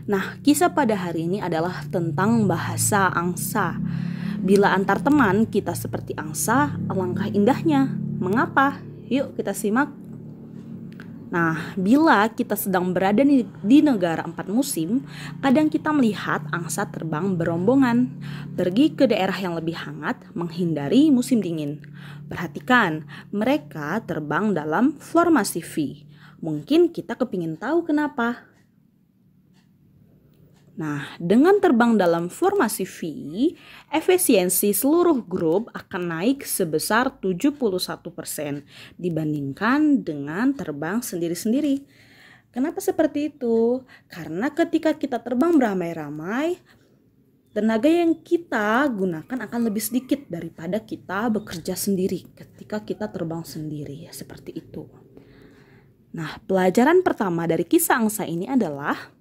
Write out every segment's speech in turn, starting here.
Nah, kisah pada hari ini adalah tentang bahasa angsa. Bila antar teman kita seperti angsa, alangkah indahnya. Mengapa? Yuk kita simak. Nah, bila kita sedang berada di negara 4 musim, kadang kita melihat angsa terbang berombongan, pergi ke daerah yang lebih hangat, menghindari musim dingin. Perhatikan, mereka terbang dalam formasi V. Mungkin kita kepingin tahu kenapa. Nah, dengan terbang dalam formasi V, efisiensi seluruh grup akan naik sebesar 71% dibandingkan dengan terbang sendiri-sendiri. Kenapa seperti itu? Karena ketika kita terbang beramai-ramai, tenaga yang kita gunakan akan lebih sedikit daripada kita bekerja sendiri ketika kita terbang sendiri, seperti itu. Nah, pelajaran pertama dari kisah angsa ini adalah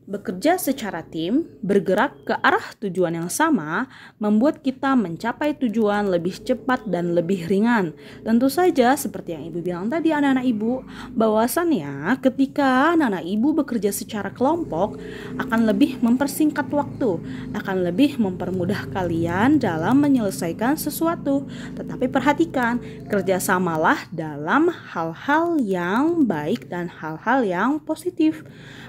bekerja secara tim, bergerak ke arah tujuan yang sama, membuat kita mencapai tujuan lebih cepat dan lebih ringan. Tentu saja seperti yang Ibu bilang tadi anak-anak Ibu, bahwasannya ketika anak-anak Ibu bekerja secara kelompok akan lebih mempersingkat waktu, akan lebih mempermudah kalian dalam menyelesaikan sesuatu. Tetapi perhatikan, kerjasamalah dalam hal-hal yang baik dan hal-hal yang positif.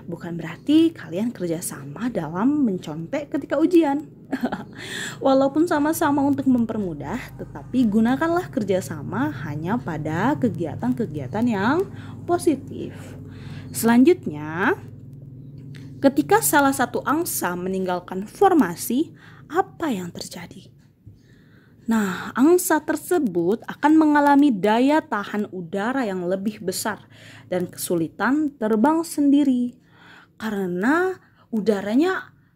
Bukan berarti kalian kerjasama dalam mencontek ketika ujian. Walaupun sama-sama untuk mempermudah, tetapi gunakanlah kerjasama hanya pada kegiatan-kegiatan yang positif. Selanjutnya, ketika salah satu angsa meninggalkan formasi, apa yang terjadi? Nah, angsa tersebut akan mengalami daya tahan udara yang lebih besar dan kesulitan terbang sendiri. Karena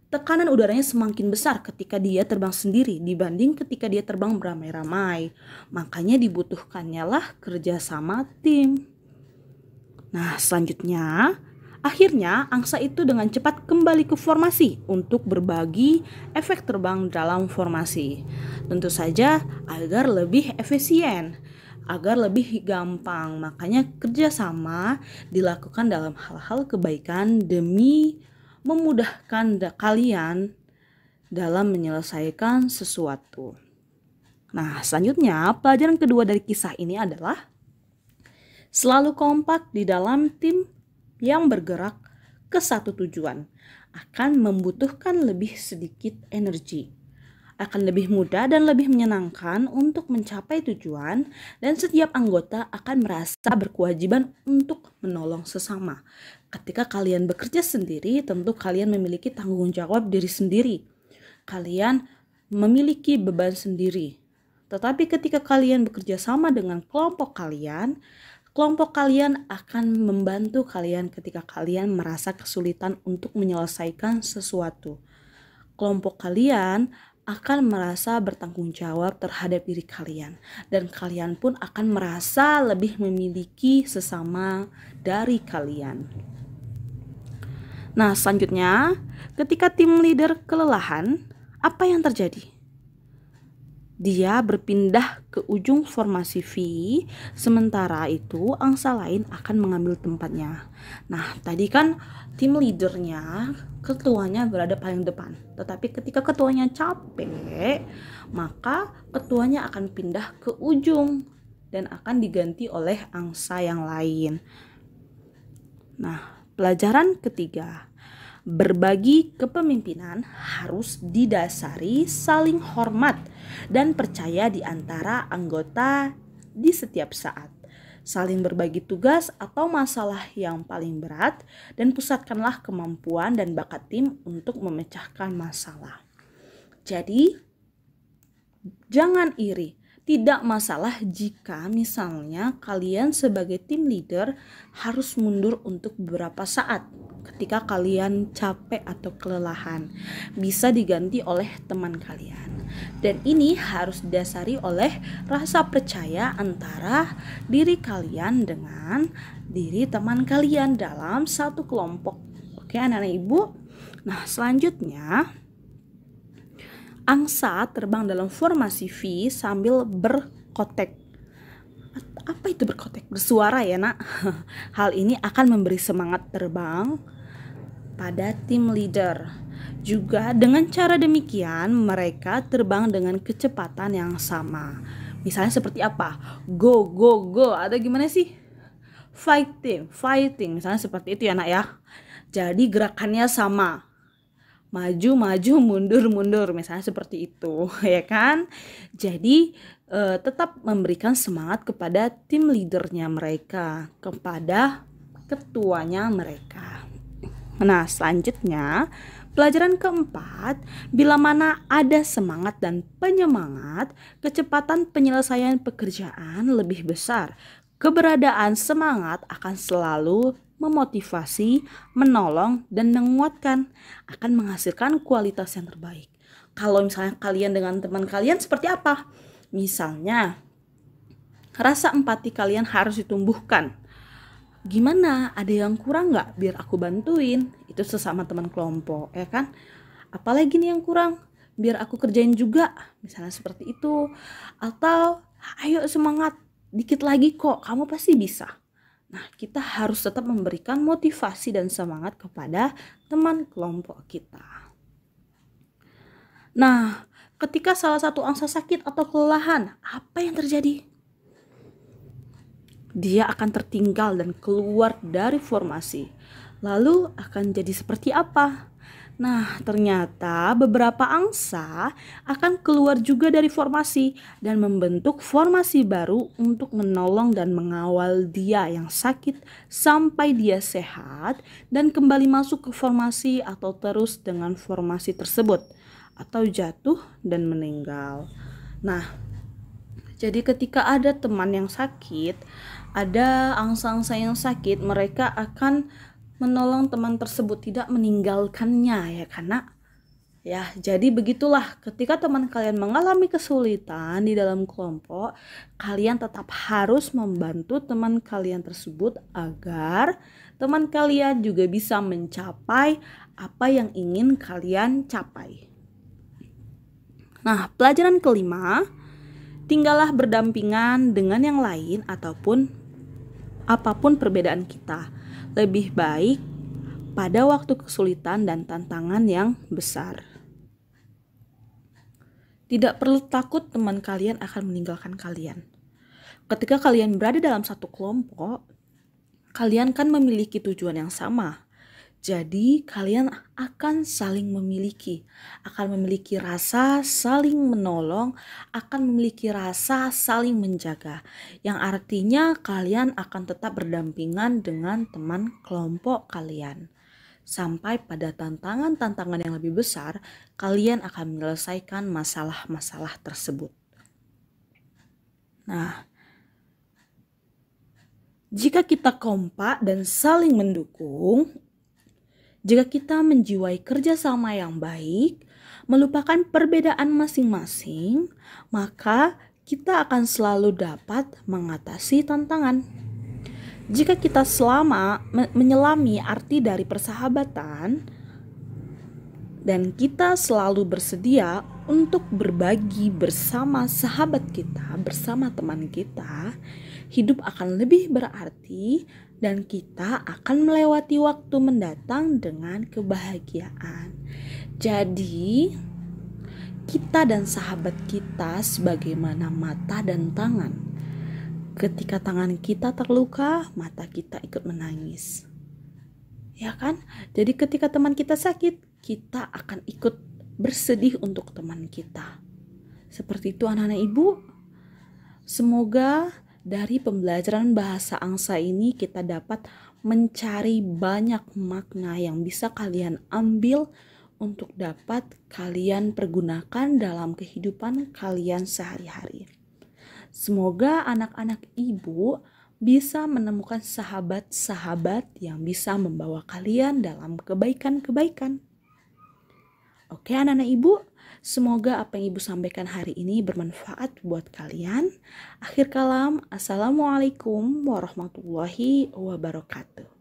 tekanan udaranya semakin besar ketika dia terbang sendiri dibanding ketika dia terbang beramai-ramai. Makanya dibutuhkannya lah kerjasama tim. Nah, selanjutnya, akhirnya angsa itu dengan cepat kembali ke formasi untuk berbagi efek terbang dalam formasi. Tentu saja agar lebih efisien, agar lebih gampang. Makanya kerjasama dilakukan dalam hal-hal kebaikan demi memudahkan kalian dalam menyelesaikan sesuatu. Nah, selanjutnya pelajaran kedua dari kisah ini adalah selalu kompak di dalam tim yang bergerak ke satu tujuan akan membutuhkan lebih sedikit energi, akan lebih mudah dan lebih menyenangkan untuk mencapai tujuan, dan setiap anggota akan merasa berkewajiban untuk menolong sesama. Ketika kalian bekerja sendiri, tentu kalian memiliki tanggung jawab diri sendiri. Kalian memiliki beban sendiri. Tetapi ketika kalian bekerja sama dengan kelompok kalian akan membantu kalian ketika kalian merasa kesulitan untuk menyelesaikan sesuatu. Kelompok kalian akan merasa bertanggung jawab terhadap diri kalian, dan kalian pun akan merasa lebih memiliki sesama dari kalian. Nah, selanjutnya, ketika tim leader kelelahan, apa yang terjadi? Dia berpindah ke ujung formasi V, sementara itu angsa lain akan mengambil tempatnya. Nah, tadi kan tim leadernya, ketuanya berada paling depan. Tetapi ketika ketuanya capek, maka ketuanya akan pindah ke ujung dan akan diganti oleh angsa yang lain. Nah, pelajaran ketiga, berbagi kepemimpinan harus didasari saling hormat dan percaya di antara anggota di setiap saat. Saling berbagi tugas atau masalah yang paling berat dan pusatkanlah kemampuan dan bakat tim untuk memecahkan masalah. Jadi, jangan iri. Tidak masalah jika misalnya kalian sebagai tim leader harus mundur untuk beberapa saat ketika kalian capek atau kelelahan. Bisa diganti oleh teman kalian. Dan ini harus didasari oleh rasa percaya antara diri kalian dengan diri teman kalian dalam satu kelompok. Oke, anak-anak Ibu. Nah, selanjutnya, angsa terbang dalam formasi V sambil berkotek. Apa itu berkotek? Bersuara ya, Nak. Hal ini akan memberi semangat terbang pada tim leader. Juga dengan cara demikian mereka terbang dengan kecepatan yang sama. Misalnya seperti apa? Go, go, go. Atau gimana sih? Fighting. Misalnya seperti itu ya nak ya. Jadi gerakannya sama. Maju, maju, mundur, mundur. Misalnya seperti itu ya kan. Jadi tetap memberikan semangat kepada tim leadernya mereka. Kepada ketuanya mereka. Nah selanjutnya pelajaran keempat, bila mana ada semangat dan penyemangat, kecepatan penyelesaian pekerjaan lebih besar. Keberadaan semangat akan selalu memotivasi, menolong, dan menguatkan, akan menghasilkan kualitas yang terbaik. Kalau misalnya kalian dengan teman kalian seperti apa? Misalnya, rasa empati kalian harus ditumbuhkan. Gimana? Ada yang kurang nggak? Biar aku bantuin. Itu sesama teman kelompok, ya kan? Apalagi nih yang kurang? Biar aku kerjain juga. Misalnya seperti itu. Atau, ayo semangat. Dikit lagi kok, kamu pasti bisa. Nah, kita harus tetap memberikan motivasi dan semangat kepada teman kelompok kita. Nah, ketika salah satu angsa sakit atau kelelahan, apa yang terjadi? Dia akan tertinggal dan keluar dari formasi. Lalu akan jadi seperti apa? Nah, ternyata beberapa angsa akan keluar juga dari formasi dan membentuk formasi baru untuk menolong dan mengawal dia yang sakit sampai dia sehat dan kembali masuk ke formasi atau terus dengan formasi tersebut atau jatuh dan meninggal. Nah, jadi ketika ada teman yang sakit, ada angsa-angsa yang sakit, mereka akan menolong teman tersebut, tidak meninggalkannya ya karena ya. Jadi begitulah, ketika teman kalian mengalami kesulitan di dalam kelompok, kalian tetap harus membantu teman kalian tersebut agar teman kalian juga bisa mencapai apa yang ingin kalian capai. Nah, pelajaran kelima, tinggallah berdampingan dengan yang lain ataupun apapun perbedaan kita. Lebih baik pada waktu kesulitan dan tantangan yang besar. Tidak perlu takut teman kalian akan meninggalkan kalian. Ketika kalian berada dalam satu kelompok, kalian kan memiliki tujuan yang sama. Jadi kalian akan saling memiliki, akan memiliki rasa saling menolong, akan memiliki rasa saling menjaga. Yang artinya kalian akan tetap berdampingan dengan teman kelompok kalian. Sampai pada tantangan-tantangan yang lebih besar, kalian akan menyelesaikan masalah-masalah tersebut. Nah, jika kita kompak dan saling mendukung, jika kita menjiwai kerjasama yang baik, melupakan perbedaan masing-masing, maka kita akan selalu dapat mengatasi tantangan. Jika kita menyelami arti dari persahabatan, dan kita selalu bersedia untuk berbagi bersama sahabat kita, bersama teman kita, hidup akan lebih berarti dan kita akan melewati waktu mendatang dengan kebahagiaan. Jadi, kita dan sahabat kita sebagaimana mata dan tangan. Ketika tangan kita terluka, mata kita ikut menangis. Ya kan? Jadi ketika teman kita sakit, kita akan ikut bersedih untuk teman kita. Seperti itu anak-anak ibu. Semoga dari pembelajaran bahasa angsa ini kita dapat mencari banyak makna yang bisa kalian ambil untuk dapat kalian pergunakan dalam kehidupan kalian sehari-hari. Semoga anak-anak ibu bisa menemukan sahabat-sahabat yang bisa membawa kalian dalam kebaikan-kebaikan. Oke anak-anak ibu, semoga apa yang ibu sampaikan hari ini bermanfaat buat kalian. Akhir kalam, assalamualaikum warahmatullahi wabarakatuh.